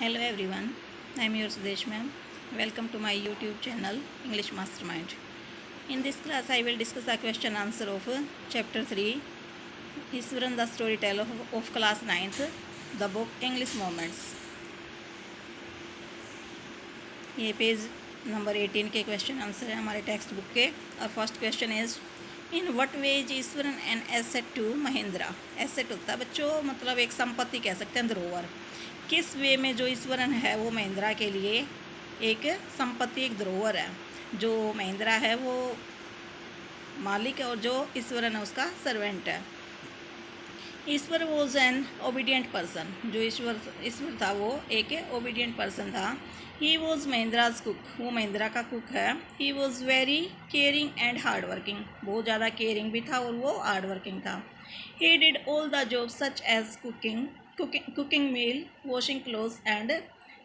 Hello everyone, I am your Sudesh ma'am. Welcome to my YouTube channel English Mastermind. In this class, I will discuss the question answer of chapter 3, Iswaran the storyteller of class 9th, the book English Moments. ये page number 18 के question answer है हमारे text book के। और first question is in what way is Iswaran an asset to Mahendra. Asset होता है बच्चों मतलब एक संपत्ति कह सकते हैं, धरोहर। किस वे में जो ईश्वरन है वो महिंद्रा के लिए एक संपत्ति, एक धरोहर है। जो महिंद्रा है वो मालिक है और जो ईश्वरन है उसका सर्वेंट है। Ishwar was an obedient person. जो ईश्वर था वो एक ओबीडियंट पर्सन था। He was Mahindra's cook. वो महिंद्रा का कुक है। He was very caring and hard working. बहुत ज़्यादा केयरिंग भी था और वो हार्ड वर्किंग था। He did all the job such as cooking meal, washing clothes and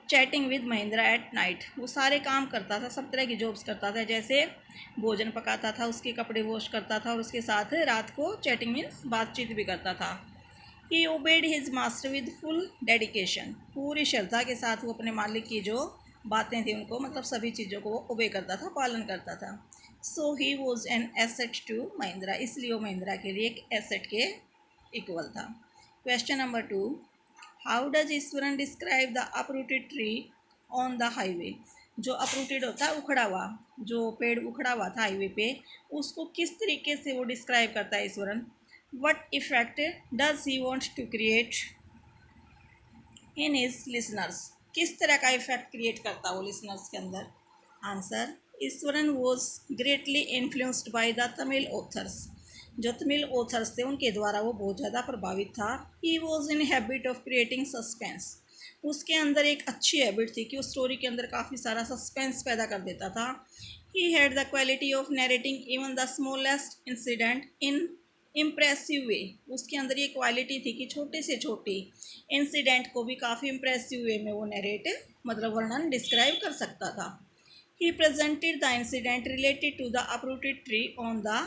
chatting with Mahendra at night. वो सारे काम करता था, सब तरह की जॉब्स करता था। जैसे भोजन पकाता था, उसके कपड़े वॉश करता था और उसके साथ रात को चैटिंग मीन्स बातचीत भी करता था। He obeyed his master with full dedication. पूरी श्रद्धा के साथ वो अपने मालिक की जो बातें थी उनको मतलब सभी चीज़ों को वो ओबे करता था, पालन करता था। So he was an asset to Mahindra. इसलिए वो महिंद्रा के लिए एक एसेट के इक्वल था। Question number 2, how does Eswaran describe the uprooted tree on the highway. जो अपरूटेड होता है उखड़ा हुआ, जो पेड़ उखड़ा हुआ था हाईवे पे, उसको किस तरीके से वो डिस्क्राइब करता है Eswaran. What effect does he want to create in his listeners? किस तरह का इफेक्ट क्रिएट करता है वो लिसनर्स के अंदर। Answer, Eswaran was greatly influenced by the Tamil authors. जो तमिल ऑथर्स थे उनके द्वारा वो बहुत ज़्यादा प्रभावित था। He was in habit of creating suspense. उसके अंदर एक अच्छी हैबिट थी कि वो स्टोरी के अंदर काफ़ी सारा सस्पेंस पैदा कर देता था। He had the quality of narrating even the smallest incident in impressive way. उसके अंदर ये क्वालिटी थी कि छोटे से छोटे इंसिडेंट को भी काफ़ी इम्प्रेसिव वे में वो नरेट मतलब वर्णन डिस्क्राइब कर सकता था। He presented the incident related to the uprooted tree on the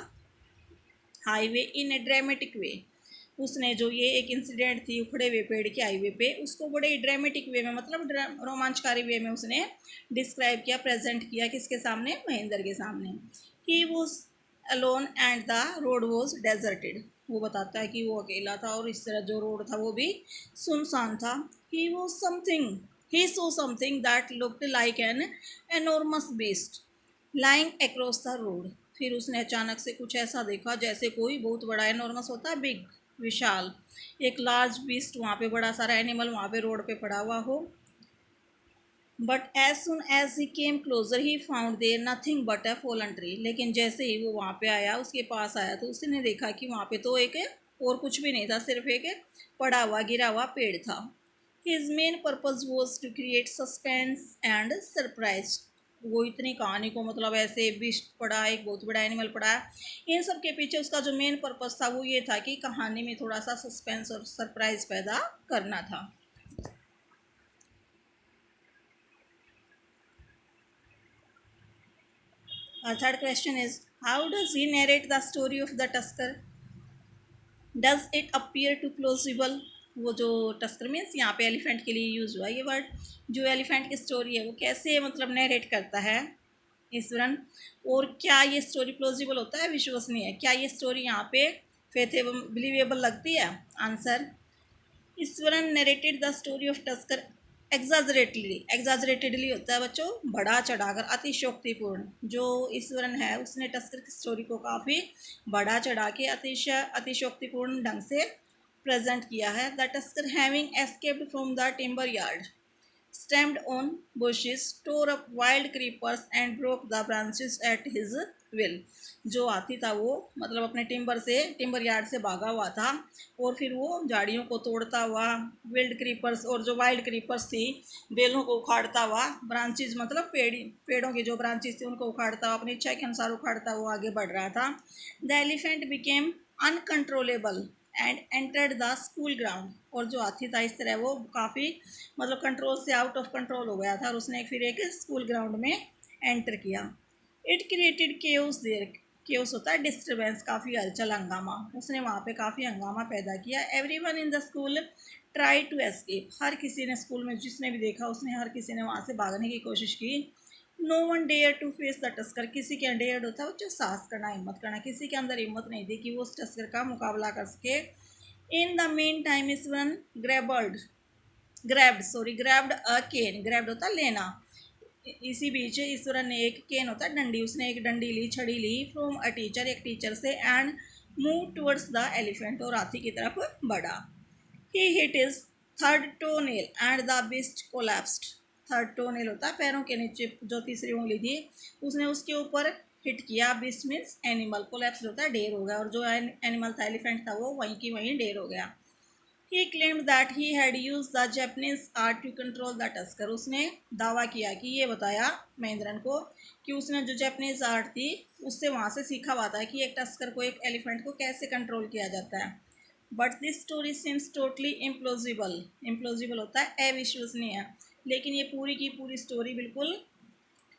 highway in a dramatic way. उसने जो ये एक इंसिडेंट थी उखड़े हुए पेड़ के हाईवे पे, उसको बड़े ड्रामेटिक वे में मतलब रोमांचकारी वे में उसने डिस्क्राइब किया, प्रेजेंट किया। किसके सामने? महेंद्र के सामने। He was alone and the road was deserted. वो बताता है कि वो अकेला था और इस तरह जो रोड था वो भी सुनसान था। He was something he so something that looked like an enormous beast lying across the road. फिर उसने अचानक से कुछ ऐसा देखा जैसे कोई बहुत बड़ा, एनॉर्मस होता है बिग, विशाल, एक लार्ज बीस्ट वहाँ पे, बड़ा सारा एनिमल वहाँ पे रोड पे पड़ा हुआ हो। But as soon as he came closer he found there nothing but a fallen tree. लेकिन जैसे ही वो वहाँ पे आया, उसके पास आया, तो उसने देखा कि वहाँ पे तो एक और कुछ भी नहीं था, सिर्फ एक पड़ा हुआ गिरा हुआ पेड़ था। His main purpose was to create suspense and surprise. वो इतनी कहानी को मतलब ऐसे बिस्ट पड़ा, एक बहुत बड़ा एनिमल पड़ा है, इन सब के पीछे उसका जो मेन पर्पज था वो ये था कि कहानी में थोड़ा सा सस्पेंस और सरप्राइज पैदा करना था। Our third question is, how does he narrate the story of the tusker? Does it appear to plausible? वो जो टस्कर मीन्स यहाँ पे एलिफेंट के लिए यूज हुआ ये वर्ड, जो एलिफेंट की स्टोरी है वो कैसे मतलब नरेट करता है ईश्वरन, और क्या ये स्टोरी प्लॉजिबल होता है, विश्वसनीय है, क्या ये स्टोरी यहाँ पे फेथेबल, बिलीवेबल लगती है। Answer, Ishwaran narrated the story of tusker exaggeratedly होता है बच्चों बढ़ा चढ़ाकर, अतिशोक्तिपूर्ण। जो ईश्वरन है उसने टस्कर की स्टोरी को काफ़ी बढ़ा चढ़ा के अतिशोक्तिपूर्ण ढंग से प्रेजेंट किया है। The tusker having escaped from the timber yard stamped on bushes, tore up wild creepers and broke the branches at his will। जो हाथी था वो मतलब अपने टिम्बर यार्ड से भागा हुआ था और फिर वो झाड़ियों को तोड़ता हुआ, विल्ड क्रीपर्स और जो वाइल्ड क्रीपर्स थी बेलों को उखाड़ता हुआ, ब्रांचेज मतलब पेड़ों की जो ब्रांचेज थी उनको उखाड़ता हुआ, अपनी इच्छा के अनुसार उखाड़ता हुआ आगे बढ़ रहा था। The elephant became uncontrollable and entered the school ground. और जो हाथी था इस तरह वो काफ़ी मतलब कंट्रोल से आउट ऑफ कंट्रोल हो गया था और उसने फिर एक स्कूल ग्राउंड में एंटर किया। It created chaos there. Chaos होता है डिस्टर्बेंस, काफ़ी हलचल, हंगामा। उसने वहाँ पे काफ़ी हंगामा पैदा किया। Everyone in the school try to escape, हर किसी ने स्कूल में जिसने भी देखा उसने हर किसी ने वहाँ से भागने की कोशिश की। No one dare to face the tusker, किसी के डेयर होता है जो साहस करना, हिम्मत करना, किसी के अंदर हिम्मत नहीं थी कि वो उस टस्कर का मुकाबला कर सके। इन द मेन टाइम इस वन ग्रैब्ड अ केन, ग्रैब्ड होता लेना। इसी बीच ईश्वरन ने एक केन होता है डंडी, उसने एक डंडी ली, छड़ी ली फ्रॉम अ टीचर, एक टीचर से, and move towards the elephant, और हाथी की तरफ बढ़ा। He hit his third toe nail and the beast collapsed, third toe nail होता है पैरों के नीचे जो तीसरी उंगली थी, उसने उसके ऊपर हिट किया। बिस्ट मीन्स एनिमल, कोलैप्स होता है ढेर हो गया, और जो एनिमल था एलिफेंट था वो वहीं की वहीं ढेर हो गया। He claimed that he had used the Japanese art to control the tusker, उसने दावा किया कि ये बताया महेंद्रन को कि उसने जो जापानीज आर्ट थी उससे वहाँ से सीखा हुआ था कि एक टस्कर को, एक एलिफेंट को कैसे कंट्रोल किया जाता है। But this story seems totally implausible, implausible होता है अविश्वसनीय, लेकिन ये पूरी की पूरी स्टोरी बिल्कुल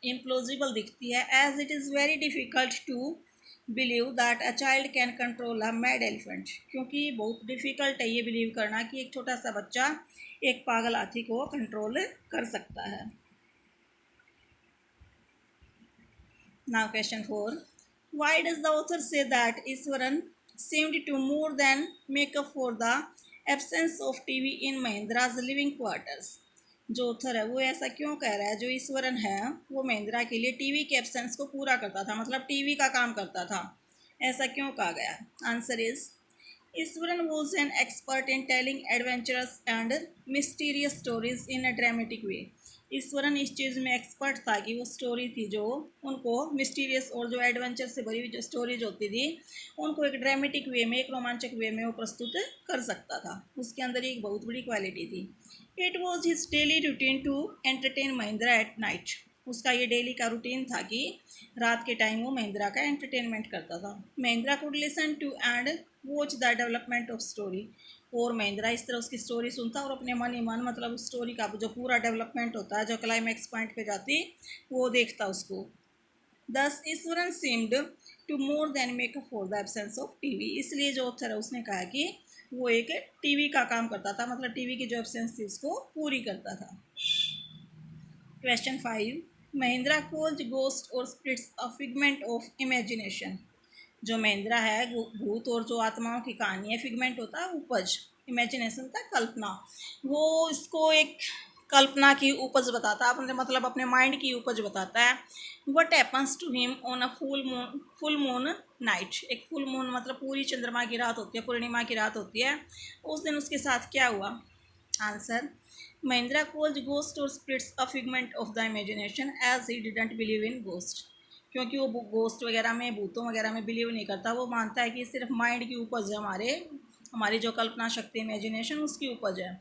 इम्प्लॉजिबल दिखती है, as it is very difficult to believe that a child can control a mad elephant, क्योंकि बहुत डिफ़िकल्ट है ये बिलीव करना कि एक छोटा सा बच्चा एक पागल हाथी को कंट्रोल कर सकता है। Now question 4, why does the author say that Eswaran seemed to more than make up for the absence of TV in Mahindra's living quarters, जो ऑथर है वो ऐसा क्यों कह रहा है, जो ईश्वरन है वो महिंद्रा के लिए टीवी के एब्सेंस को पूरा करता था, मतलब टीवी का काम करता था, ऐसा क्यों कहा गया। Answer is Ishwaran was an expert in telling adventurous and mysterious stories in a dramatic way, Ishwaran इस चीज़ में एक्सपर्ट था कि वो स्टोरी थी जो उनको मिस्टीरियस और जो एडवेंचर से भरी हुई जो स्टोरीज होती थी उनको एक ड्रामेटिक वे में, एक रोमांचक वे में वो प्रस्तुत कर सकता था, उसके अंदर एक बहुत बड़ी क्वालिटी थी। It was his daily routine to entertain Mahendra at night, उसका ये डेली का रूटीन था कि रात के टाइम वो महिंद्रा का एंटरटेनमेंट करता था। Mahendra could listen to and watch the development of story, और महिंद्रा इस तरह उसकी स्टोरी सुनता और अपने मन ही मन, मतलब उस स्टोरी का जो पूरा डेवलपमेंट होता है, जो क्लाइमैक्स पॉइंट पे जाती वो देखता उसको। Thus Iswaran seemed to more than make up for the absence of TV, इसलिए जो ऑथर है उसने कहा कि वो एक टीवी का काम करता था, मतलब टीवी की जो एब्सेंस थी उसको पूरी करता था। क्वेश्चन 5, महिंद्रा कॉल्ड गोस्ट और spirits a figment of imagination, जो महिंद्रा है भूत और जो आत्माओं की कहानी है, फिगमेंट होता है उपज, इमेजिनेशन होता है कल्पना, वो इसको एक कल्पना की उपज बताता है, अपने मतलब अपने माइंड की उपज बताता है। What happens to him on a full moon night, एक फुल मून मतलब पूरी चंद्रमा की रात होती है, पूर्णिमा की रात होती है, उस दिन उसके साथ क्या हुआ। आंसर, महिंद्रा कॉल्ड गोस्ट और spirits a figment of the imagination as he didn't believe in ghost, क्योंकि वो गोस्ट वगैरह में, भूतों वगैरह में बिलीव नहीं करता, वो मानता है कि सिर्फ माइंड की उपज है, हमारी जो कल्पना शक्ति, इमेजिनेशन, उसकी उपज है।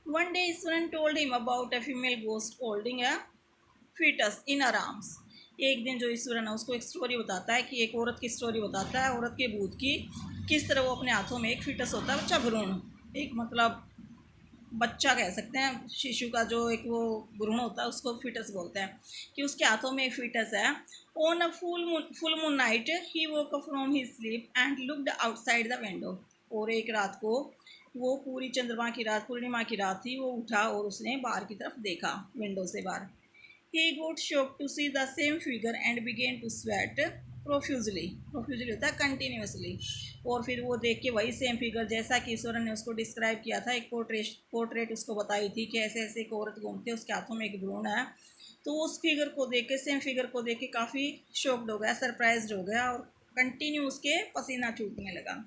One day Iswaran told him about a female ghost holding a foetus in her arms, एक दिन जो ईश्वरन है उसको एक स्टोरी बताता है कि एक औरत की स्टोरी बताता है, औरत के भूत की, किस तरह वो अपने हाथों में एक फीटस होता है, बच्चा भ्रूण, एक मतलब बच्चा कह सकते हैं, शिशु का जो एक वो भ्रूण होता है उसको फीटस बोलते हैं, कि उसके हाथों में एक फीटस है। On a full moon night he woke up from his sleep and looked outside the window, और एक रात को वो पूरी चंद्रमा की रात, पूर्णिमा की रात थी, वो उठा और उसने बाहर की तरफ देखा विंडो से बाहर। He got shock to see the same figure and began to sweat profusely, profusely होता है कंटिन्यूसली, और फिर वो देख के वही सेम फिगर जैसा कि ईश्वरन ने उसको डिस्क्राइब किया था, एक पोर्ट्रेट उसको बताई थी कि ऐसे ऐसे एक औरत घूमती है, उसके हाथों में एक भ्रूण है, तो उस फिगर को देख के, सेम फिगर को देख के काफ़ी शॉक्ड हो गया, सरप्राइज्ड हो गया, और कंटिन्यू उसके पसीना छूटने लगा।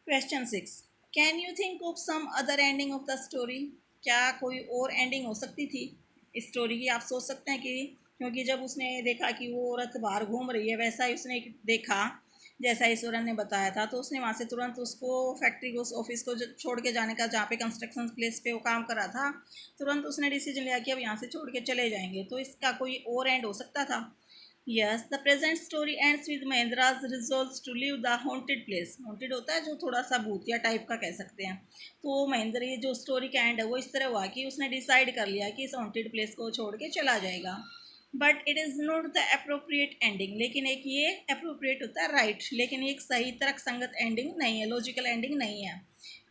Question 6, can you think of some other ending of the story, क्या कोई और एंडिंग हो सकती थी इस स्टोरी की, आप सोच सकते हैं कि, क्योंकि जब उसने देखा कि वो औरत बाहर घूम रही है, वैसा ही उसने देखा जैसा ईश्वरन ने बताया था, तो उसने वहाँ से तुरंत उसको फैक्ट्री को, ऑफिस को छोड़ के जाने का, जहाँ पे कंस्ट्रक्शन प्लेस पे वो काम कर रहा था, तुरंत उसने डिसीजन लिया कि अब यहाँ से छोड़ के चले जाएंगे, तो इसका कोई और एंड हो सकता था। Yes, the present story ends with Mahendra's resolves to leave the haunted place. Haunted होता है जो थोड़ा सा भूतिया टाइप का कह सकते हैं। तो महेंद्र, ये जो स्टोरी का एंड है वो इस तरह हुआ कि उसने डिसाइड कर लिया कि इस हॉन्टेड प्लेस को छोड़ के चला जाएगा। But it is not the appropriate ending, लेकिन एक ये अप्रोप्रिएट होता है राइट, लेकिन एक सही तर्क संगत एंडिंग नहीं है, लॉजिकल एंडिंग नहीं है।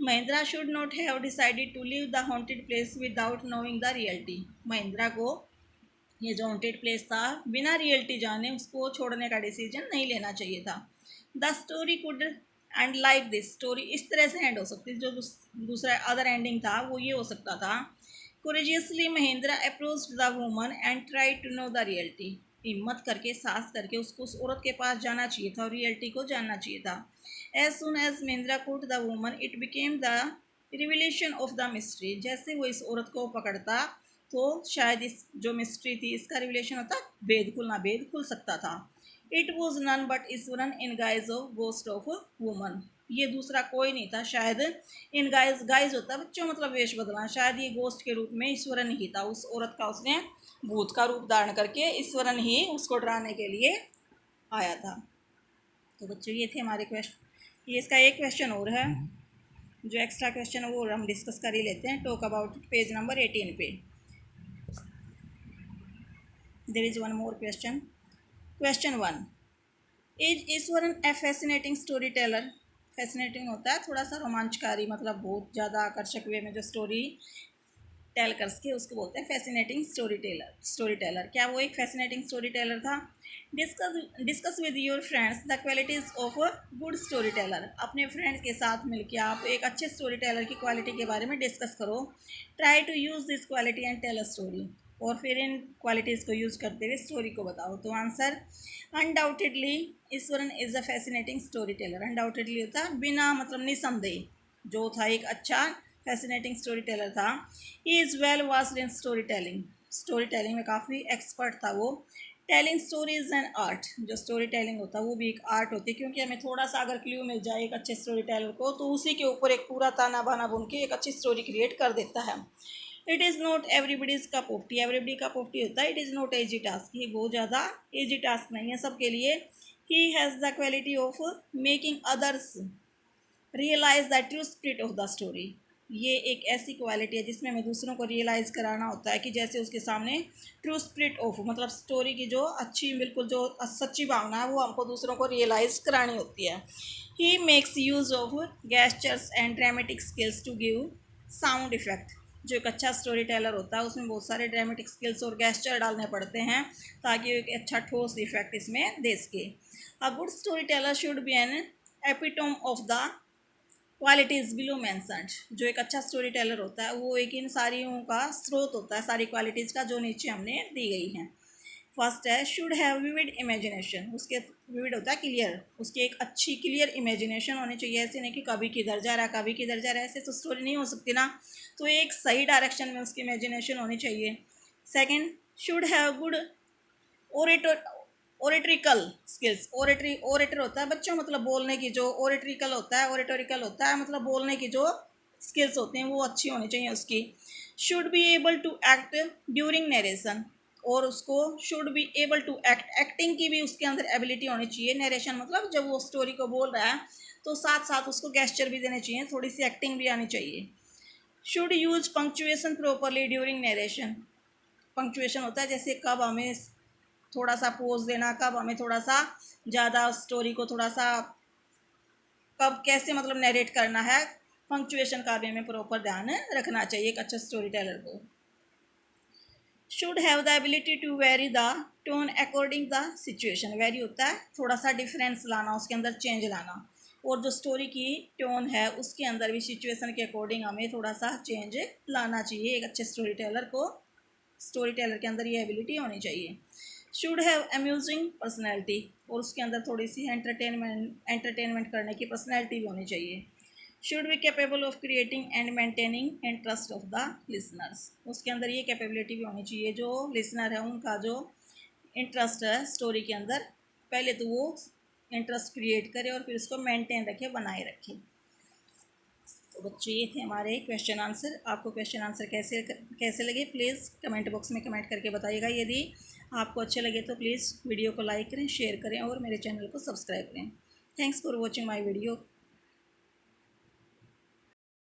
Mahendra should not have decided to leave the haunted place without knowing the reality. Mahendra को ये जो हॉन्टेड प्लेस था बिना रियलिटी जाने उसको छोड़ने का डिसीजन नहीं लेना चाहिए था। The story could and like this, story इस तरह से एंड हो सकती है, जो दूसरा अदर एंडिंग था वो ये हो सकता था। Courageously Mahindra approached the woman and try to know the reality. हिम्मत करके, साहस करके उसको उस औरत के पास जाना चाहिए था और रियलिटी को जानना चाहिए था। As soon as Mahendra could the woman it became the revelation of the mystery. जैसे वो इस औरत को पकड़ता तो शायद इस जो मिस्ट्री थी इसका रिविलेशन होता, भेद खुल सकता था। It was none but Iswaran in guise of ghost of woman. ये दूसरा कोई नहीं था, शायद इन गाइज, गाइज होता है बच्चों मतलब वेश बदलना, शायद ये गोस्ट के रूप में ईश्वरन ही था। उस औरत का उसने भूत का रूप धारण करके ईश्वरन ही उसको डराने के लिए आया था। तो बच्चों ये थे हमारे क्वेश्चन। ये इसका एक क्वेश्चन और है, जो एक्स्ट्रा क्वेश्चन है वो हम डिस्कस कर ही लेते हैं। टॉक अबाउट पेज नंबर 18 पे। There is one more question. Question 1, is Iswaran a fascinating story teller. Fascinating होता है थोड़ा सा रोमांचकारी, मतलब बहुत ज़्यादा आकर्षक वे में जो स्टोरी टेल करके उसको बोलते हैं फैसिनेटिंग स्टोरी टेलर। क्या वो एक फैसिनेटिंग स्टोरी टेलर था? Discuss with your friends the qualities of a good story Taylor. अपने फ्रेंड्स के साथ मिलकर आप एक अच्छे स्टोरी टेलर की क्वालिटी के बारे में डिस्कस करो। Try to use this quality and tell a story. और फिर इन क्वालिटीज़ को यूज़ करते हुए स्टोरी को बताओ। तो answer, undoubtedly Eswaran is a fascinating story Taylor. Undoubtedly होता है बिना, मतलब निसंदेह, जो था एक अच्छा फैसिनेटिंग स्टोरी टेलर था। He is well washed in story telling. Story telling में काफ़ी एक्सपर्ट था वो। टेलिंग स्टोरीज एंड आर्ट, जो स्टोरी टेलिंग होता है वो भी एक आर्ट होती है, क्योंकि हमें थोड़ा सा अगर क्ल्यू मिल जाए एक अच्छे स्टोरी टेलर को तो उसी के ऊपर एक पूरा ताना बाना बुन के एक अच्छी स्टोरी क्रिएट कर देता है। It is not everybody's cup of tea. Everybody cup of tea होता है। It is not easy task, ये बहुत ज़्यादा ईजी टास्क नहीं है सबके लिए। He has the quality of making others realise the true spirit of the story. ये एक ऐसी क्वालिटी है जिसमें हमें दूसरों को रियलाइज़ कराना होता है कि जैसे उसके सामने ट्रू स्पिरिट ऑफ, मतलब स्टोरी की जो अच्छी, बिल्कुल जो सच्ची भावना है वो हमको दूसरों को रियलाइज़ करानी होती है। He makes use of gestures and dramatic skills to give sound effect. जो एक अच्छा स्टोरी टेलर होता है उसमें बहुत सारे ड्रामेटिक स्किल्स और गेस्चर डालने पड़ते हैं ताकि एक अच्छा ठोस इफेक्ट इसमें दे सके। A good story teller should be an epitome of the qualities below mentioned. जो एक अच्छा स्टोरी टेलर होता है वो एक इन सारियों का स्रोत होता है, सारी क्वालिटीज़ का, जो नीचे हमने दी गई हैं। फर्स्ट है शुड हैव विविड इमेजिनेशन। उसके विविड होता है क्लियर, उसकी एक अच्छी क्लियर इमेजिनेशन होनी चाहिए। ऐसे नहीं कि कभी किधर जा रहा है कभी किधर जा रहा है, ऐसे तो स्टोरी नहीं हो सकती ना। तो एक सही डायरेक्शन में उसकी इमेजिनेशन होनी चाहिए। Second, should have good orator oratorical skills. Orator होता है बच्चों मतलब बोलने की, जो ओरेट्रिकल होता है, ओरेटोरिकल होता है मतलब बोलने की जो स्किल्स होती हैं वो अच्छी होनी चाहिए उसकी। Should be able to act during narration. और उसको should be able to act, acting की भी उसके अंदर एबिलिटी होनी चाहिए। नरेशन मतलब जब वो स्टोरी को बोल रहा है तो साथ साथ उसको गेस्चर भी देने चाहिए, थोड़ी सी एक्टिंग भी आनी चाहिए। Should use punctuation properly during narration. Punctuation होता है जैसे कब हमें थोड़ा सा पोज देना, कब हमें थोड़ा सा ज़्यादा स्टोरी को थोड़ा सा कब कैसे मतलब नरेट करना है, पंक्चुएशन का भी हमें प्रॉपर ध्यान रखना चाहिए एक अच्छा स्टोरी टेलर को। Should have the ability to vary the tone according the situation. Vary होता है थोड़ा सा डिफरेंस लाना, उसके अंदर चेंज लाना, और जो स्टोरी की टोन है उसके अंदर भी सिचुएशन के अकॉर्डिंग हमें थोड़ा सा चेंज लाना चाहिए। एक अच्छे स्टोरी टेलर को, स्टोरी टेलर के अंदर ये एबिलिटी होनी चाहिए। शुड हैव अम्यूजिंग पर्सनैलिटी, और उसके अंदर थोड़ी सी एंटरटेनमेंट करने की पर्सनैलिटी भी होनी चाहिए। Should be capable of creating and maintaining interest of the listeners. उसके अंदर ये कैपेबिलिटी भी होनी चाहिए, जो लिसनर है उनका जो इंटरेस्ट है स्टोरी के अंदर, पहले तो वो इंटरेस्ट क्रिएट करे और फिर उसको मेंटेन रखे, बनाए रखे। तो बच्चों ये थे हमारे क्वेश्चन आंसर। आपको क्वेश्चन आंसर कैसे लगे प्लीज़ कमेंट बॉक्स में कमेंट करके बताइएगा। यदि आपको अच्छे लगे तो प्लीज़ वीडियो को लाइक करें, शेयर करें और मेरे चैनल को सब्सक्राइब करें। Thanks for watching my video.